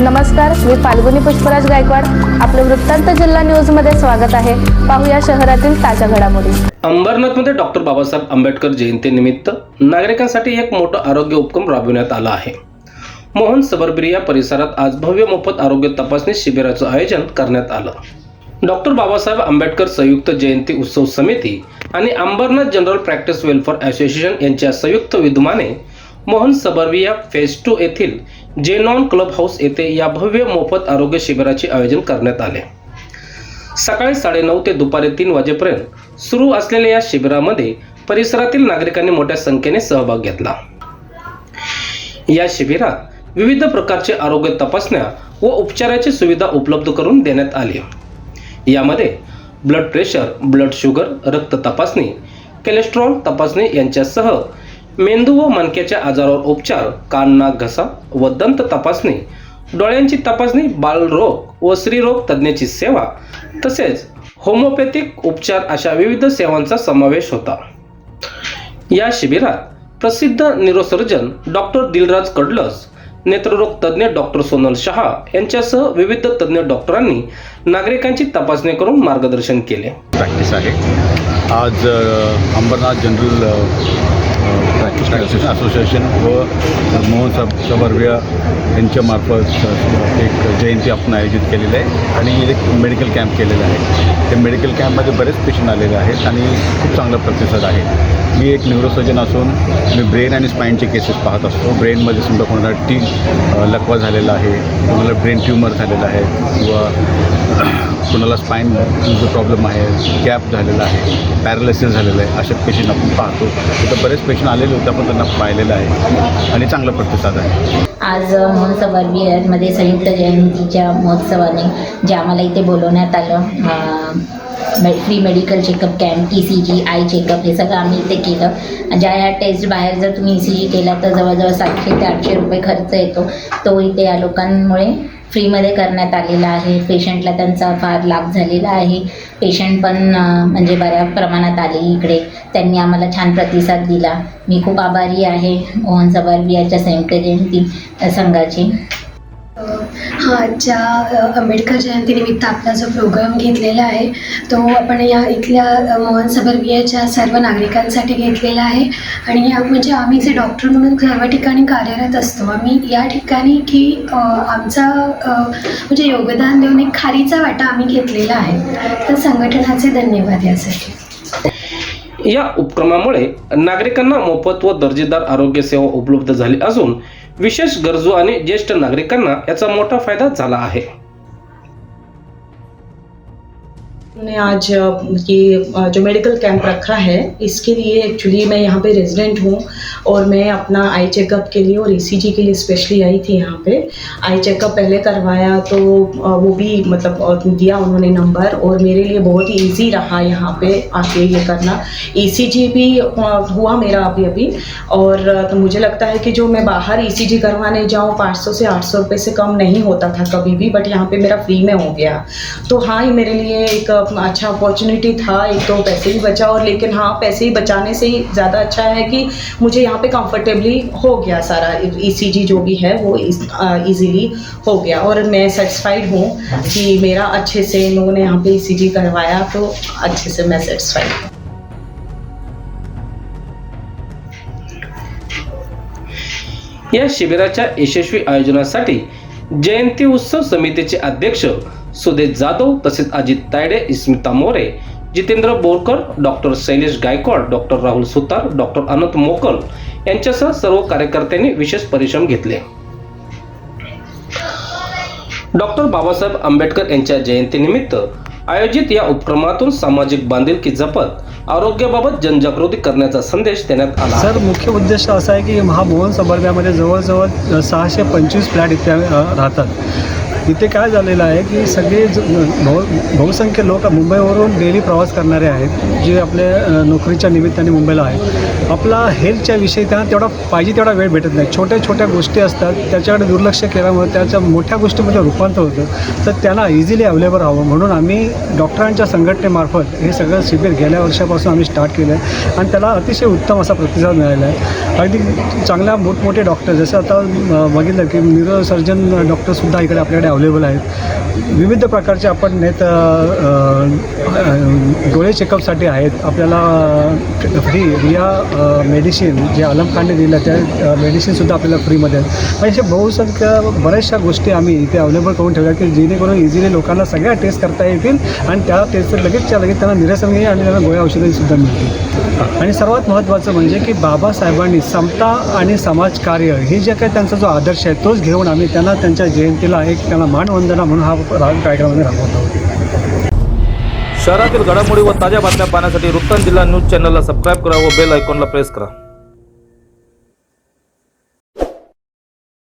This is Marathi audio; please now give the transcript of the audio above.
नमस्कार, मी फाल्गुनी पुष्पराज गायकवाड. आपलं वृत्तांत जिल्हा न्यूज मध्ये स्वागत आहे. पाहूया शहरातील ताज्या घडामोडी. अंबरनाथमध्ये डॉक्टर बाबासाहेब आंबेडकर जयंतीनिमित्त नागरिकांसाठी एक मोठा आरोग्य उपक्रम राबविण्यात आला आहे. मोहन सबर्बिया परिसरात आज भव्य मोफत आरोग्य तपासणी शिबिराचं आयोजन करण्यात आलं. डॉक्टर बाबासाहेब आंबेडकर संयुक्त जयंती उत्सव समिती आणि Ambernath general practice welfare association यांच्या संयुक्त विद्यमाने मोहन सबर्बिया फेज 2 येथील जेनॉन क्लब हाऊस येथे या भव्य मोफत आरोग्य शिबिराचे आयोजन करण्यात आले. सकाळी 9:30 ते दुपारी 3 वाजेपर्यंत सुरू असलेल्या या शिबिरामध्ये परिसरातील नागरिकांनी मोठ्या संख्येने सहभाग घेतला. या शिबिरात विविध प्रकारचे आरोग्य तपासण्या व उपचाराची सुविधा उपलब्ध करून देण्यात आली. यामध्ये ब्लड प्रेशर, ब्लड शुगर, रक्त तपासणी, कोलेस्ट्रॉल तपासणी यांच्यासह मेंदू व मणक्याच्या आजारावर उपचार, कान, नाक, घसा व दंत तपासणी, डोळ्यांची तपासणी, बालरोग व स्त्रीरोग तज्ञाची सेवा तसेच होमिओपॅथिक उपचार अशा विविध सेवांचा समावेश होता. या शिबिरात प्रसिद्ध न्यूरोसर्जन डॉक्टर दिलराज कडलस, नेत्ररोग तज्ञ डॉक्टर सोनल शहा यांच्यासह विविध तज्ञ डॉक्टरांनी नागरिकांची तपासणी करून मार्गदर्शन केले. प्रॅक्टिस आहे. आज अंबरनाथ जनरल प्रॅक्टिस असोसिएशन व मोहन सबर्बिया यांच्यामार्फत एक जयंती आपण आयोजित केलेली आहे आणि एक मेडिकल कॅम्प केलेला आहे. त्या मेडिकल कॅम्पमध्ये बरेच पेशंट आलेले आहेत आणि खूप चांगला प्रतिसाद आहे. मी एक न्यूरोसर्जन असून मी ब्रेन आणि स्पाईनचे केसेस पाहत असतो. ब्रेनमध्ये समजा कोणाला लकवा झालेला आहे, कोणाला ब्रेन ट्यूमर झालेला आहे किंवा कोणाला स्पाईन जो प्रॉब्लेम आहे, गॅप झालेला आहे, पॅरालिसिस झालेलं आहे, अशा पेशंट आपण पाहतो. तिथं बरेच पेशंट आलेले होते, आपण त्यांना पाहिलेलं आहे आणि चांगला प्रतिसाद आहे. आज मोहन सबर्बियामध्ये संयुक्त जयंतीच्या महोत्सवाने जे आम्हाला इथे बोलवण्यात आलं, free medical checkup camp, ECG, I checkup हे सगळं आम्ही इथे केलं. ज्या ह्या टेस्ट बाहेर जर तुम्ही ECG केला तर जवळजवळ 700 ते 800 रुपये खर्च येतो. तो इथे या लोकांमुळे फ्रीमध्ये करण्यात आलेला आहे. पेशंटला त्यांचा फार लाभ झालेला आहे. पेशंट पण म्हणजे बऱ्या प्रमाणात आले इकडे. त्यांनी आम्हाला छान प्रतिसाद दिला. मी खूप आभारी आहे मोहन सबर्बियाच्या संयुक्त जयंती संघाची. आजच्या आंबेडकर जयंतीनिमित्त आपला जो प्रोग्राम घेतलेला आहे तो आपण या इथल्या मोहन सबर्बियाच्या सर्व नागरिकांसाठी घेतलेला आहे. आणि म्हणजे आम्ही जे डॉक्टर म्हणून सर्व ठिकाणी कार्यरत असतो, आम्ही या ठिकाणी की आमचा म्हणजे योगदान देऊन एक खारीचा वाटा आम्ही घेतलेला आहे. तर संघटनाचे धन्यवाद यासाठी. या उपक्रमामुळे नागरिकांना मोफत व दर्जेदार आरोग्य सेवा उपलब्ध झाली असून विशेष गरजू आणि ज्येष्ठ नागरिकांना याचा मोठा फायदा झाला आहे. ने आज ये जो मेडिकल कैंप रखा है इसके लिए एक्चुअली मैं यहाँ पे रेजिडेंट हूँ और मैं अपना आई चेकअप के लिए और ECG के लिए स्पेशली आई थी यहाँ पे. आई चेकअप पहले करवाया तो वो भी मतलब दिया उन्होंने नंबर और मेरे लिए बहुत ही ईजी रहा यहाँ पे आके ये करना. ECG भी हुआ मेरा अभी और तो मुझे लगता है कि जो मैं बाहर ECG करवाने जाऊँ 500 से 800 रुपये से कम नहीं होता था कभी भी, बट यहाँ पे मेरा फ्री में हो गया. तो हाँ, ये मेरे लिए एक अच्छा अपॉर्चुनिटी था. एक तो पैसे भी बचा और लेकिन हाँ, पैसे ही बचाने से ही ज़्यादा अच्छा है कि मुझे यहाँ पे कंफर्टेबली हो गया सारा. ECG जो भी है वो इजीली हो गया और मैं सेटिस्फाइड हूँ कि मेरा अच्छे से इन लोगों ने यहाँ पे ECG करवाया तो अच्छे से मैं सेटिस्फाइड हूँ. या शिबिराच्या यशस्वी आयोजनासाठी जयंती उत्सव समितीचे अध्यक्ष सुदेश जाधव तसेच अजित तायडे, स्मिता मोरे, जितेंद्र बोरकर, डॉक्टर शैलेश गायकवाड, डॉक्टर राहुल सुतार, डॉक्टर अनंत मोकल यांच्यासह सर्व कार्यकर्त्यांनी विशेष परिश्रम घेतले. डॉक्टर बाबासाहेब आंबेडकर यांच्या जयंतीनिमित्त आयोजित या उपक्रमातून सामाजिक बांधिलकी जपत आरोग्याबाबत जनजागृती करण्याचा संदेश देण्यात आला. सर, मुख्य उद्देश असा आहे की हा मोहन सबर्बियामध्ये जवळजवळ 625 फ्लॅट इथे राहतात. इथे काय झालेलं आहे की सगळे बहुसंख्य लोक मुंबईवरून डेली प्रवास करणारे आहेत, जे आपल्या नोकरीच्या निमित्ताने मुंबईला आहेत. आपला हेल्थच्या विषयी त्यांना तेवढा पाहिजे तेवढा वेळ भेटत नाही. छोट्या छोट्या गोष्टी असतात, त्याच्याकडे दुर्लक्ष केल्यामुळे त्याच्या मोठ्या गोष्टीमध्ये रूपांतर होतं. तर त्यांना इझिली अवेलेबल राहावं म्हणून आम्ही डॉक्टरांच्या संघटनेमार्फत हे सगळं शिबिर गेल्या वर्षापासून आम्ही स्टार्ट केलं आहे आणि त्याला अतिशय उत्तम असा प्रतिसाद मिळाला आहे. अगदी चांगल्या मोठमोठे डॉक्टर, जसं आता बघितलं की न्यूरोसर्जन डॉक्टरसुद्धा इकडे आपल्याकडे अवेलेबल आहेत. विविध प्रकारचे आपण नेत डोळे चेकअपसाठी आहेत. आपल्याला फ्री रिया मेडिसिन जे आलम खानने दिलं त्या मेडिसिनसुद्धा आपल्याला फ्रीमध्ये आहेत. अशा बहुसंख्य बऱ्याचशा गोष्टी आम्ही इथे अवेलेबल करून ठेवल्या की जेणेकरून इझिली लोकांना सगळ्या टेस्ट करता येतील आणि त्या टेस्ट लगेचच्या लगेच त्यांना निरसन येईल आणि त्यांना गोळ्या औषधंसुद्धा मिळतील. आणि सर्वात महत्त्वाचं म्हणजे की बाबासाहेबांनी समता आणि समाजकार्य हे जे काही त्यांचा जो आदर्श आहे तोच घेऊन आम्ही त्यांना त्यांच्या जयंतीला एक त्यांना मानवंदना म्हणून हा कार्यक्रमामध्ये राबवत आहोत. शहरातील घडामोडी व ताज्या बातम्या पाहण्यासाठी वृत्तांत जिल्हा न्यूज चॅनलला सबस्क्राईब करा व बेल आयकॉनला प्रेस करा.